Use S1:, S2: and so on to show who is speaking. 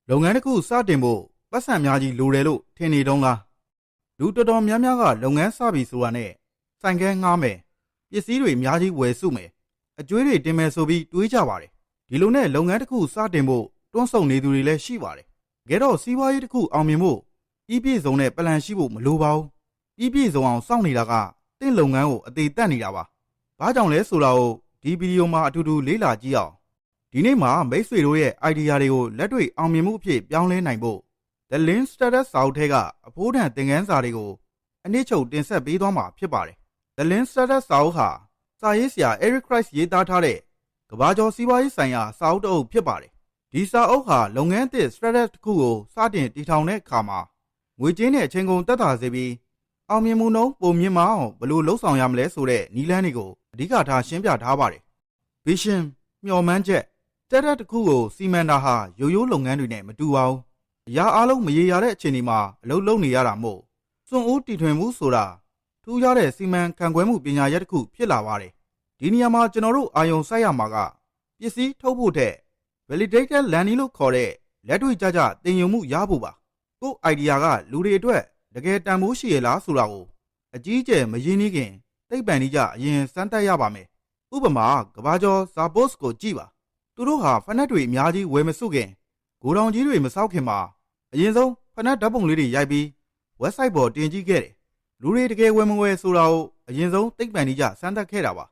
S1: လုပ်ငန်းတစ်ခုစတင်ဖို့ပတ်စံများကြီးလိုတယ်လို့ထင်နေတုံးလားလူတော်တော်များများကလုပ်ငန်းစပြီဆိုတာနဲ့ဆိုင်ကဲငှားမယ်ပစ္စည်းတွေအများကြီးဝယ်စုမယ်အကျွေးတွေတင်မယ်ဆိုပြီးတွေးကြပါတယ်ဒီလိုနဲ့လုပ်ငန်းတစ်ခုစတင်ဖို့တွန်းဆုံနေသူတွေလည်းရှိပါတယ်တကယ်တော့စီးပွားရေးတစ်ခုအောင်မြင်ဖို့ပြီးပြည့်စုံတဲ့ပလန်ရှိဖို့မလိုပါဘူးပြီးပြည့်စုံအောင်စောင့်နေတာကတင့်လုပ်ငန်းကိုအသေးတက်နေတာပါဘာကြောင့်လဲဆိုတာကိုဒီဗီဒီယိုမှာအတူတူလေ့လာကြည့်အောင်ဒီနေ့မှာမိတ်ဆွေတို့ရဲ့ idea တွေကိုလက်တွေ့အောင်မြင်မှုအဖြစ်ပြောင်းလဲနိုင်ဖို့ The Lean Startup စာအုပ်ထဲကအဖိုးတန်သင်ခန်းစာတွေကိုအနည်းချုပ်တင်ဆက်ပေးသွားမှာဖြစ်ပါတယ်။ The Lean Startup စာအုပ်ဟာစာရေးဆရာ Eric Rice ရေးသားထားတဲ့ကမ္ဘာကျော်စီးပွားရေးဆိုင်ရာစာအုပ်တစ်အုပ်ဖြစ်ပါတယ်။ဒီစာအုပ်ဟာလုပ်ငန်းသစ် Startup တစ်ခုကိုစတင်တည်ထောင်တဲ့အခါမှာငွေကြေးနဲ့အချိန်ကုန်သက်သာစေပြီးအောင်မြင်မှုနှုန်းပိုမြင့်မားအောင်ဘယ်လိုလုပ်ဆောင်ရမလဲဆိုတဲ့နည်းလမ်းတွေကိုအဓိကထားရှင်းပြထားပါတယ်။ Vision မျှော်မှန်းချက်Startup တစ်ခုကိုစီမံတာဟာရိုးရိုးလုပ်ငန်းတွေနဲ့မတူပါဘူး။အရာအလုံးမရေရာတဲ့အခြေအနေမှာအလုပ်လုပ်နေရတာမို့စွန့်ဦးတီထွင်မှုဆိုတာထူးခြားတဲ့စီမံခန့်ခွဲမှုပညာရပ်တစ်ခုဖြစ်လာပါတယ်။ဒီနေရာမှာကျွန်တော်တို့အာရုံစိုက်ရမှာကပစ္စည်းထုတ်ဖို့တဲ့ validated learning လို့ခေါ်တဲ့လက်တွေ့ကျကျသင်ယူမှုရဖို့ပါ။ကို့ idea ကလူတွေအတွက်တကယ်တန်ဖိုးရှိရလားဆိုတာကိုအကြီးအကျယ်မရင်းနှီးခင်သိပ္ပံနည်းကျအရင်စမ်းသပ်ရပါမယ်။ဥပမာကဘာကျော် Zappos ကိုကြည့်ပါသူတို့ဟာဖက်နက်တွေအများကြီးဝယ်မစုခင်ဂိုဒေါင်ကြီးတွေမစောက်ခင်မှာအရင်ဆုံးဖက်နက်ဓာတ်ပုံလေးတွေရိုက်ပြီး website ပေါ်တင်ကြည့်ခဲ့တယ်လူတွေတကယ်ဝယ်မဝယ်ဆိုတာကိုအရင်ဆုံးသိပ္ပံနည်းကျစမ်းသပ်ခဲ့တာပါ